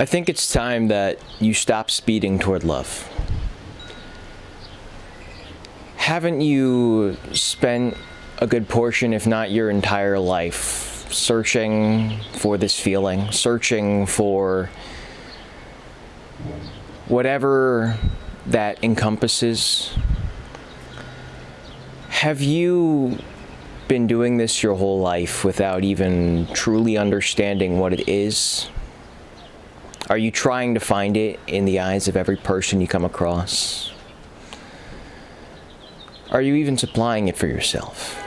I think it's time that you stop speeding toward love. Haven't you spent a good portion, if not your entire life, searching for this feeling, searching for whatever that encompasses? Have you been doing this your whole life without even truly understanding what it is? Are you trying to find it in the eyes of every person you come across? Are you even supplying it for yourself?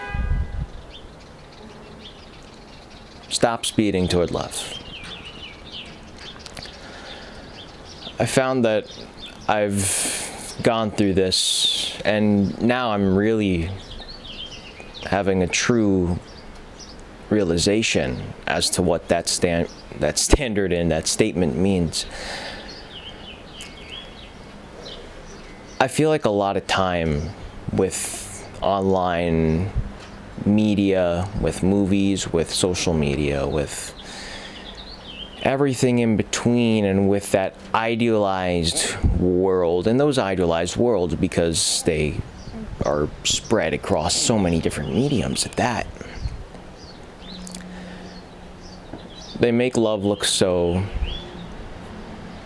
Stop speeding toward love. I found that I've gone through this, and now I'm really having a true realization as to what that standard and that statement means. I feel like a lot of time with online media, with movies, with social media, with everything in between, and with that idealized world, and those idealized worlds, because they are spread across so many different mediums at that, they make love look so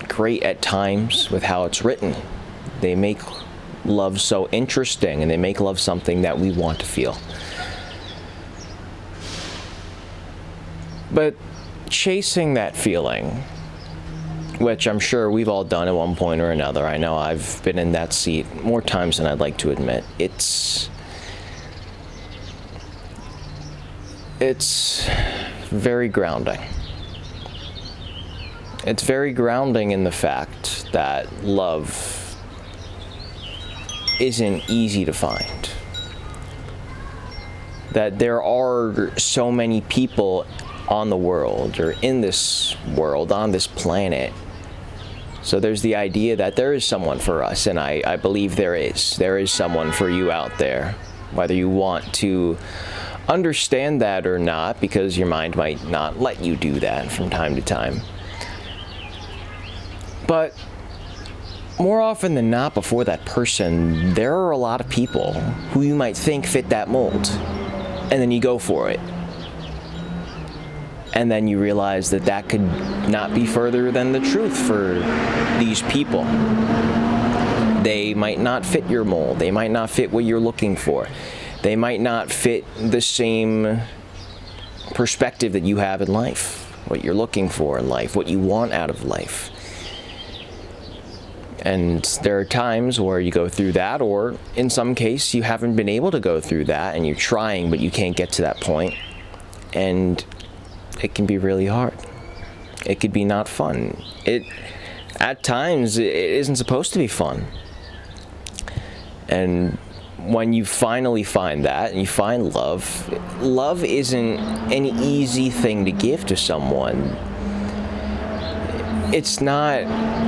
great at times with how it's written. They make love so interesting, and they make love something that we want to feel. But chasing that feeling, which I'm sure we've all done at one point or another, I know I've been in that seat more times than I'd like to admit, it's very grounding. It's very grounding in the fact that love isn't easy to find. That there are so many people on the world, or in this world, on this planet. So there's the idea that there is someone for us, and I believe there is. There is someone for you out there, whether you want to understand that or not, because your mind might not let you do that from time to time. But more often than not, before that person, there are a lot of people who you might think fit that mold, and then you go for it. And then you realize that that could not be further than the truth for these people. They might not fit your mold. They might not fit what you're looking for. They might not fit the same perspective that you have in life, what you're looking for in life, what you want out of life. And there are times where you go through that, or in some case you haven't been able to go through that, and you're trying but you can't get to that point. And it can be really hard. It could be not fun. At times, it isn't supposed to be fun. And when you finally find that, and you find love, love isn't an easy thing to give to someone. It's not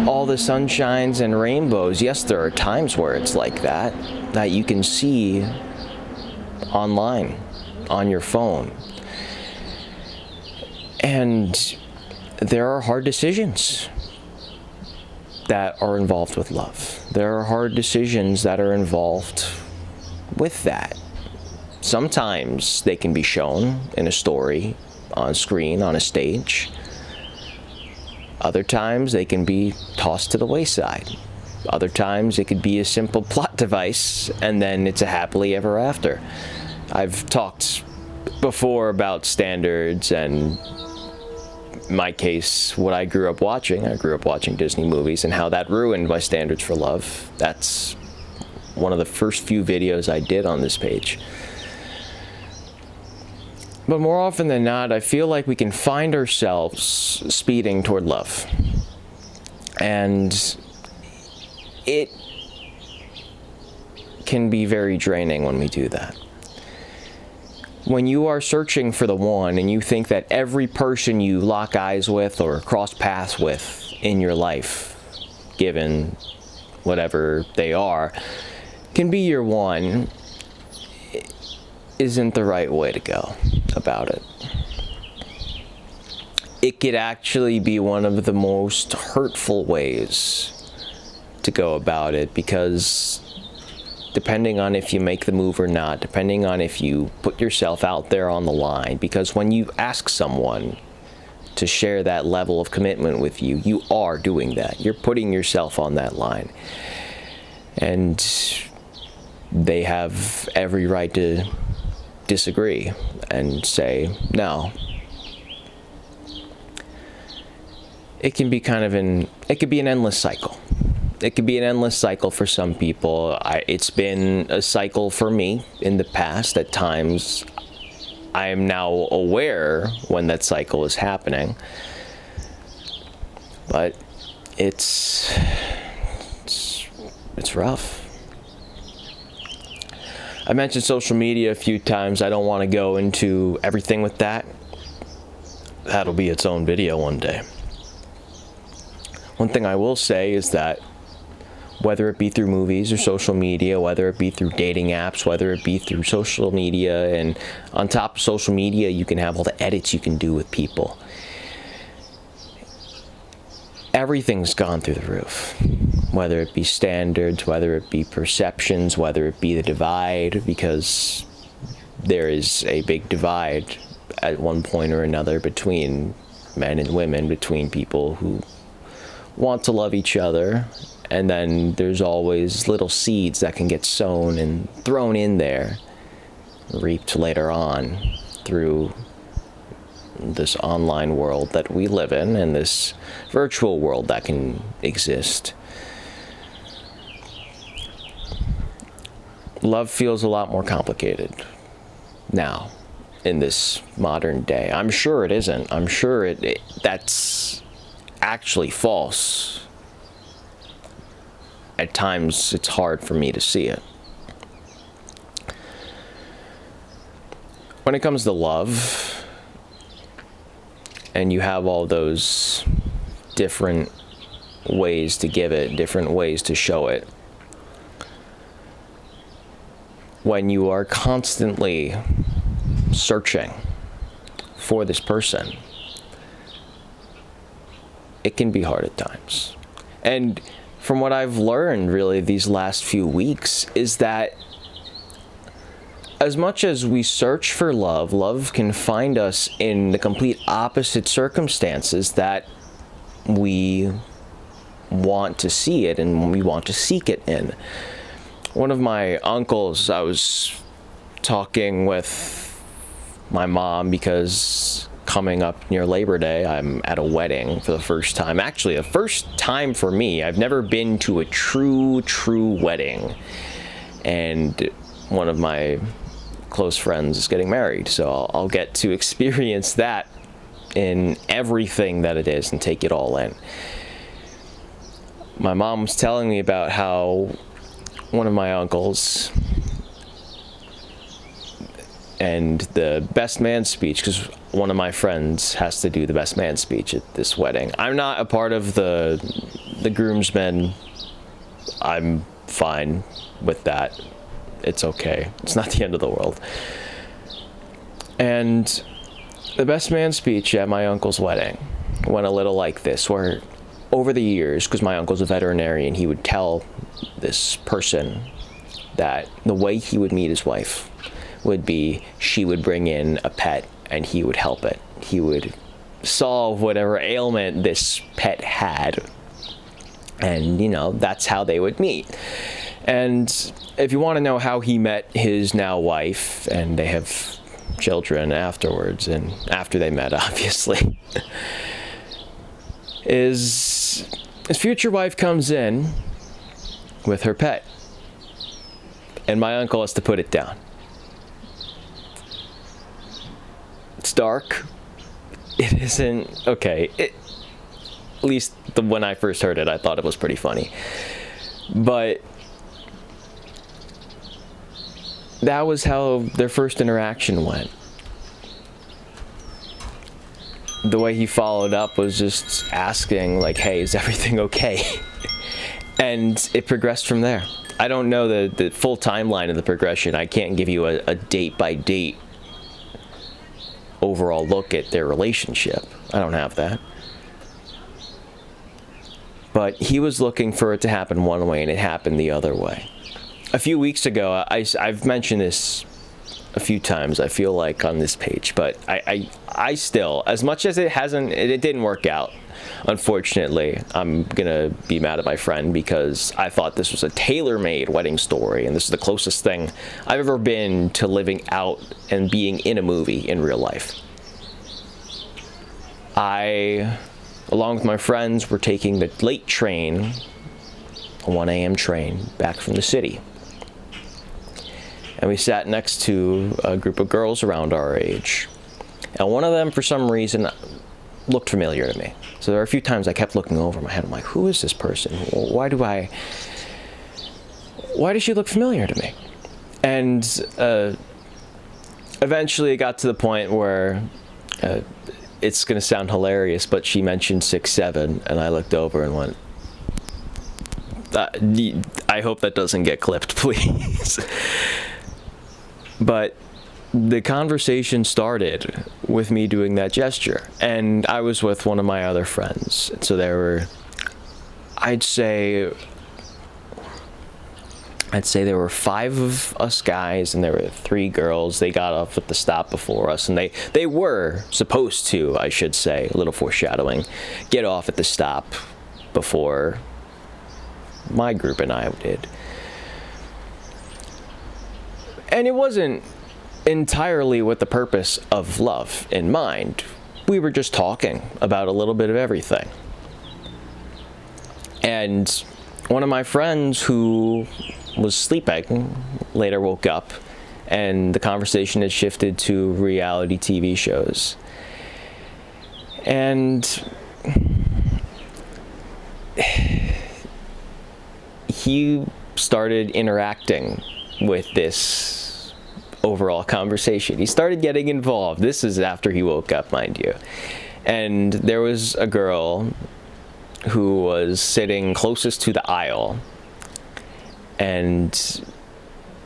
all the sunshines and rainbows. Yes, there are times where it's like that you can see online, on your phone. And there are hard decisions that are involved with love. There are hard decisions that are involved with that. Sometimes they can be shown in a story, on screen, on a stage. Other times they can be tossed to the wayside. Other times it could be a simple plot device, and then it's a happily ever after. I've talked before about standards, and in my case, what I grew up watching Disney movies, and how that ruined my standards for love. That's one of the first few videos I did on this page. But more often than not, I feel like we can find ourselves speeding toward love. And it can be very draining when we do that. When you are searching for the one, and you think that every person you lock eyes with or cross paths with in your life, given whatever they are, can be your one, isn't the right way to go about it. it could actually be one of the most hurtful ways to go about it, because depending on if you make the move or not, depending on if you put yourself out there on the line, because when you ask someone to share that level of commitment with you, you are doing that. You're putting yourself on that line. And they have every right to disagree and say no. It can be it could be an endless cycle. It could be an endless cycle for some people. It's been a cycle for me in the past. At times, I am now aware when that cycle is happening. But it's rough. I mentioned social media a few times. I don't want to go into everything with that. That'll be its own video one day. One thing I will say is that whether it be through movies or social media, whether it be through dating apps, whether it be through social media, and on top of social media, you can have all the edits you can do with people. Everything's gone through the roof, whether it be standards, whether it be perceptions, whether it be the divide, because there is a big divide at one point or another between men and women, between people who want to love each other, and then there's always little seeds that can get sown and thrown in there, reaped later on through this online world that we live in and this virtual world that can exist. Love feels a lot more complicated now in this modern day. I'm sure it isn't. I'm sure that's actually false. At times, it's hard for me to see it. When it comes to love, and you have all those different ways to give it, different ways to show it, when you are constantly searching for this person, it can be hard at times. And from what I've learned really these last few weeks is that as much as we search for love, love can find us in the complete opposite circumstances that we want to see it and we want to seek it in. One of my uncles, I was talking with my mom because coming up near Labor Day, I'm at a wedding for the first time. Actually, a first time for me. I've never been to a true wedding. And one of my close friends is getting married, so I'll get to experience that in everything that it is and take it all in. My mom was telling me about how one of my uncles and the best man speech, because one of my friends has to do the best man speech at this wedding. I'm not a part of the groomsmen. I'm fine with that. It's okay. It's not the end of the world. And the best man speech at my uncle's wedding went a little like this, where over the years, because my uncle's a veterinarian, he would tell this person that the way he would meet his wife would be she would bring in a pet and he would help it. He would solve whatever ailment this pet had. And, that's how they would meet. And if you want to know how he met his now wife, and they have children afterwards, and after they met, obviously, is his future wife comes in with her pet. And my uncle has to put it down. It's dark. It isn't okay. At least when I first heard it, I thought it was pretty funny. But that was how their first interaction went. The way he followed up was just asking, like, hey, is everything okay? And it progressed from there. I don't know the full timeline of the progression. I can't give you a date by date overall look at their relationship. I don't have that. But he was looking for it to happen one way, and it happened the other way. A few weeks ago, I've mentioned this a few times, I feel like, on this page, but I still, as much as it didn't work out, unfortunately, I'm gonna be mad at my friend because I thought this was a tailor-made wedding story, and this is the closest thing I've ever been to living out and being in a movie in real life. I, along with my friends, were taking the late train, a 1 a.m. train, back from the city. And we sat next to a group of girls around our age. And one of them, for some reason, looked familiar to me. So there were a few times I kept looking over my head. I'm like, who is this person? Why does she look familiar to me? And eventually it got to the point where it's going to sound hilarious, but she mentioned 6'7", and I looked over and went, I hope that doesn't get clipped, please. But the conversation started with me doing that gesture, and I was with one of my other friends. So there were, I'd say there were 5 of us guys, and there were 3 girls. They got off at the stop before us, and they were supposed to, I should say, a little foreshadowing, get off at the stop before my group and I did. And it wasn't entirely with the purpose of love in mind. We were just talking about a little bit of everything. And one of my friends who was sleeping later woke up, and the conversation had shifted to reality TV shows. And he started interacting with this overall conversation. He started getting involved. This is after he woke up, mind you. And there was a girl who was sitting closest to the aisle. And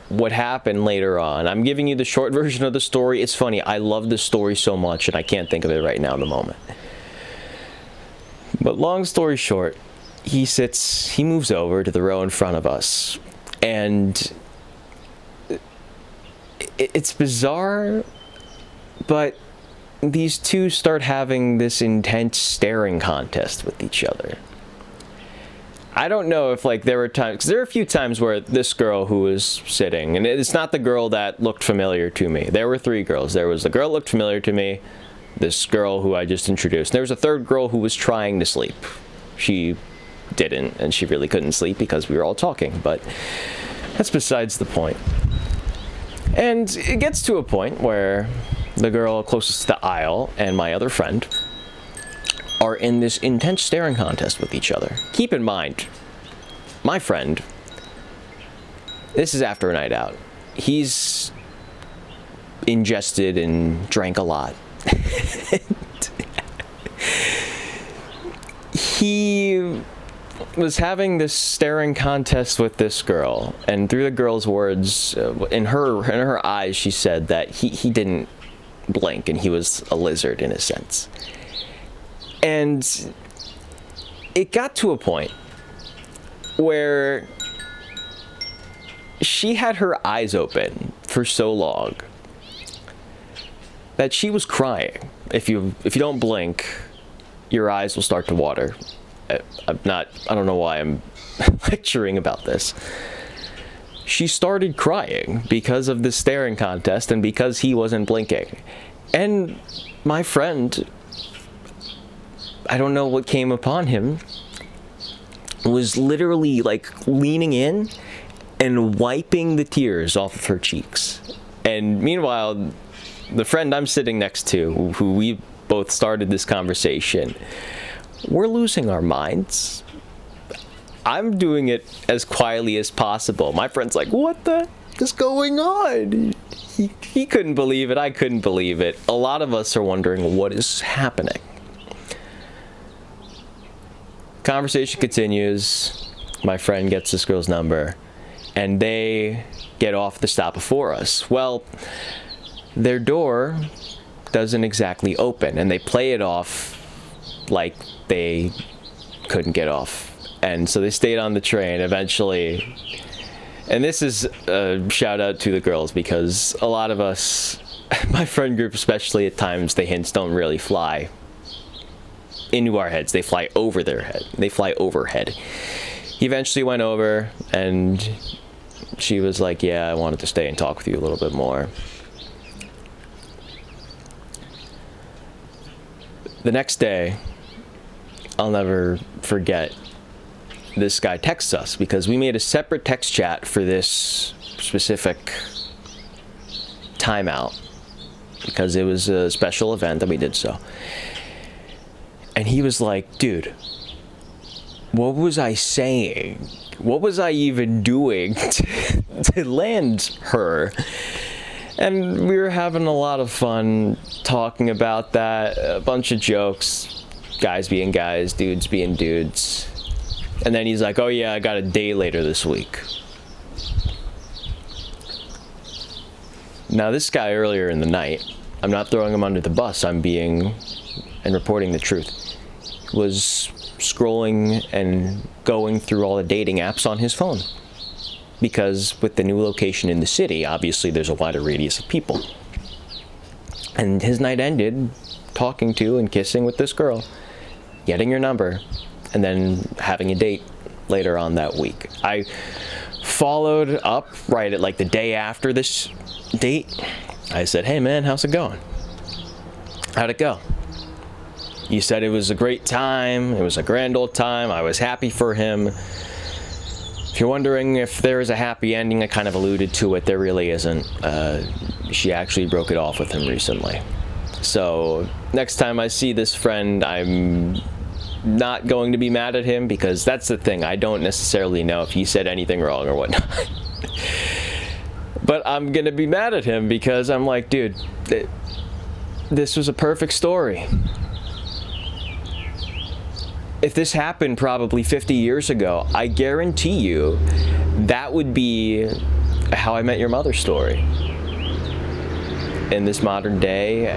what happened later on, I'm giving you the short version of the story. It's funny, I love this story so much, and I can't think of it right now in the moment. But long story short, he moves over to the row in front of us, and it's bizarre, but these two start having this intense staring contest with each other. I don't know if, like, there were times, because there were a few times where this girl who was sitting, and it's not the girl that looked familiar to me. There were 3 girls. There was the girl that looked familiar to me, this girl who I just introduced. There was a 3rd girl who was trying to sleep. She didn't, and she really couldn't sleep because we were all talking, but that's besides the point. And it gets to a point where the girl closest to the aisle and my other friend are in this intense staring contest with each other. Keep in mind, my friend, this is after a night out. He's ingested and drank a lot. He was having this staring contest with this girl, and through the girl's words, in her eyes, she said that he didn't blink, and he was a lizard in a sense. And it got to a point where she had her eyes open for so long that she was crying. If you don't blink, your eyes will start to water. I don't know why I'm lecturing about this. She started crying because of this staring contest and because he wasn't blinking. And my friend, I don't know what came upon him, was literally like leaning in and wiping the tears off of her cheeks. And meanwhile, the friend I'm sitting next to, who we both started this conversation, we're losing our minds. I'm doing it as quietly as possible. My friend's like, what the is going on? He couldn't believe it. I couldn't believe it. A lot of us are wondering what is happening. Conversation continues. My friend gets this girl's number, and they get off the stop before us. Well, their door doesn't exactly open, and they play it off like they couldn't get off. And so they stayed on the train eventually. And this is a shout out to the girls, because a lot of us, my friend group especially, at times the hints don't really fly into our heads. They fly over their head. They fly overhead. He eventually went over, and she was like, yeah, I wanted to stay and talk with you a little bit more. The next day, I'll never forget, this guy texts us, because we made a separate text chat for this specific timeout, because it was a special event that we did so. And he was like, dude, what was I saying? What was I even doing to land her? And we were having a lot of fun talking about that, a bunch of jokes, guys being guys, dudes being dudes. And then he's like, oh yeah, I got a date later this week. Now this guy earlier in the night, I'm not throwing him under the bus, I'm being and reporting the truth, was scrolling and going through all the dating apps on his phone. Because with the new location in the city, obviously there's a wider radius of people. And his night ended talking to and kissing with this girl, getting her number, and then having a date later on that week. I followed up right at like the day after this date. I said, hey man, how's it going? How'd it go? You said it was a great time. It was a grand old time. I was happy for him. If you're wondering if there is a happy ending, I kind of alluded to it. There really isn't. She actually broke it off with him recently. So next time I see this friend, I'm not going to be mad at him, because that's the thing. I don't necessarily know if he said anything wrong or whatnot. But I'm going to be mad at him because I'm like, dude, this was a perfect story. If this happened probably 50 years ago, I guarantee you that would be a How I Met Your Mother story. In this modern day,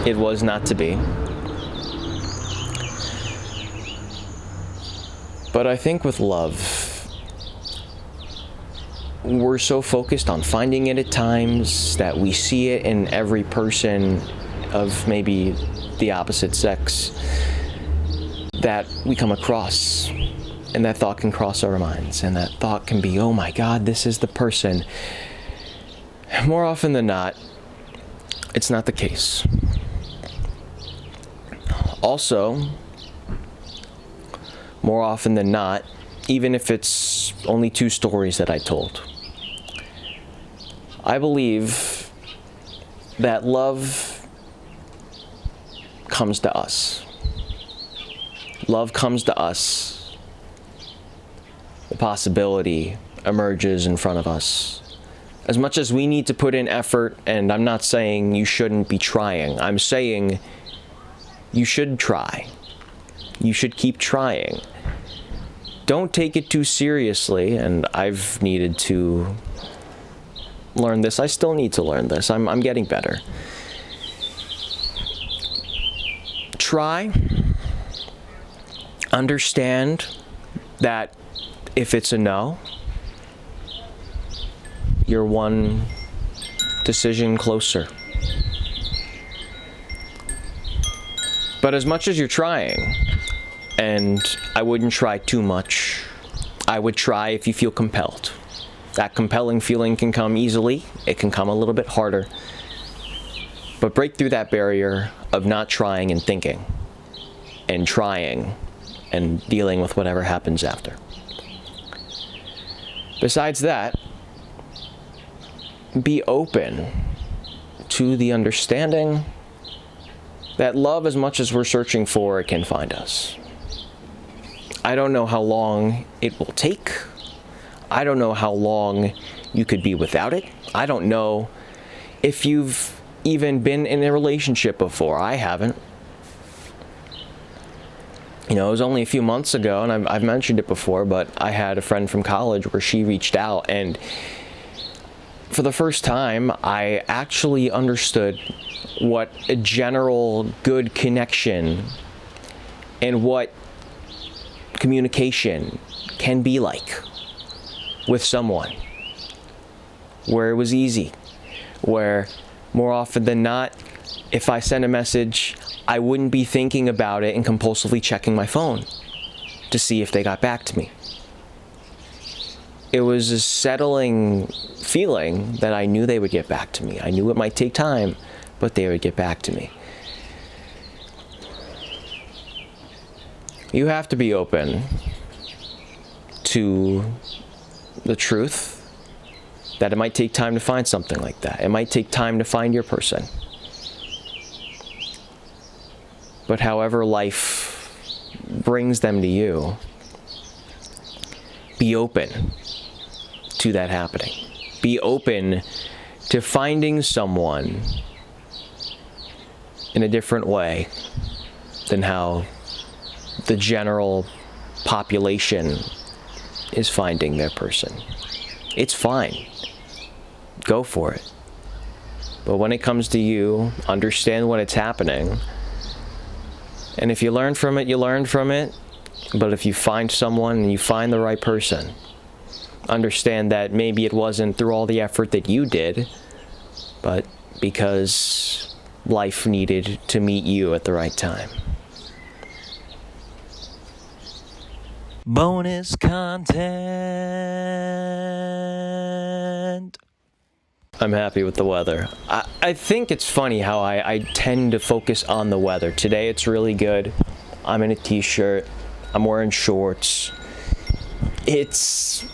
it was not to be. But I think with love, we're so focused on finding it at times that we see it in every person of maybe the opposite sex that we come across, and that thought can cross our minds, and that thought can be, oh my God, this is the person. More often than not, it's not the case. Also, more often than not, even if it's only 2 stories that I told, I believe that love comes to us. Love comes to us. The possibility emerges in front of us. As much as we need to put in effort, and I'm not saying you shouldn't be trying, I'm saying you should try. You should keep trying. Don't take it too seriously, and I've needed to learn this. I still need to learn this. I'm getting better. Try. Understand that if it's a no, you're one decision closer. But as much as you're trying, and I wouldn't try too much, I would try if you feel compelled. That compelling feeling can come easily, it can come a little bit harder, but break through that barrier of not trying and thinking, and trying and dealing with whatever happens after. Besides that, be open to the understanding that love, as much as we're searching for, it can find us. I don't know how long it will take. I don't know how long you could be without it. I don't know if you've even been in a relationship before. I haven't. You know, it was only a few months ago, and I've mentioned it before, but I had a friend from college where she reached out, and for the first time, I actually understood what a general good connection and what communication can be like with someone, where it was easy, where more often than not, if I sent a message, I wouldn't be thinking about it and compulsively checking my phone to see if they got back to me. It was a settling feeling that I knew they would get back to me. I knew it might take time, but they would get back to me. You have to be open to the truth that it might take time to find something like that. It might take time to find your person. But however life brings them to you, be open to that happening. Be open to finding someone in a different way than how the general population is finding their person. It's fine. Go for it. But when it comes to you, understand when it's happening. And if you learn from it, you learn from it. But if you find someone and you find the right person, understand that maybe it wasn't through all the effort that you did, but because life needed to meet you at the right time. Bonus content. I'm happy with the weather. I think it's funny how I tend to focus on the weather. Today it's really good. I'm in a t-shirt. I'm wearing shorts. It's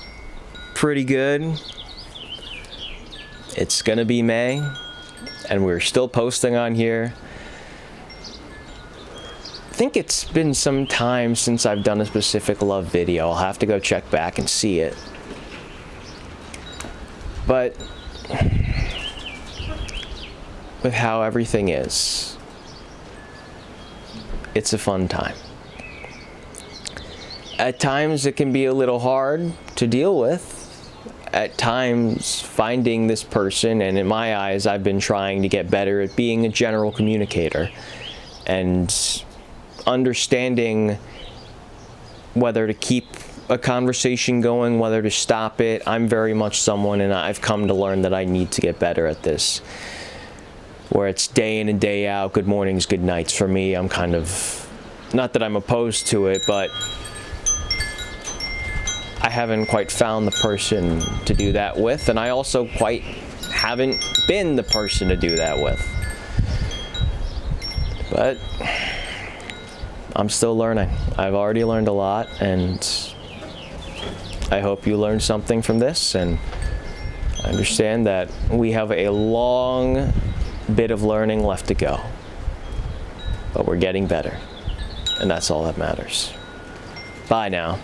pretty good. It's gonna be May, and we're still posting on here. I think it's been some time since I've done a specific love video. I'll have to go check back and see it. But with how everything is, it's a fun time. At times it can be a little hard to deal with. At times finding this person, and in my eyes I've been trying to get better at being a general communicator and understanding whether to keep a conversation going, whether to stop it. I'm very much someone, and I've come to learn that I need to get better at this, where it's day in and day out, good mornings, good nights. For me, I'm kind of, not that I'm opposed to it, but I haven't quite found the person to do that with, and I also quite haven't been the person to do that with. But I'm still learning. I've already learned a lot, and I hope you learned something from this, and I understand that we have a long bit of learning left to go, but we're getting better, and that's all that matters. Bye now.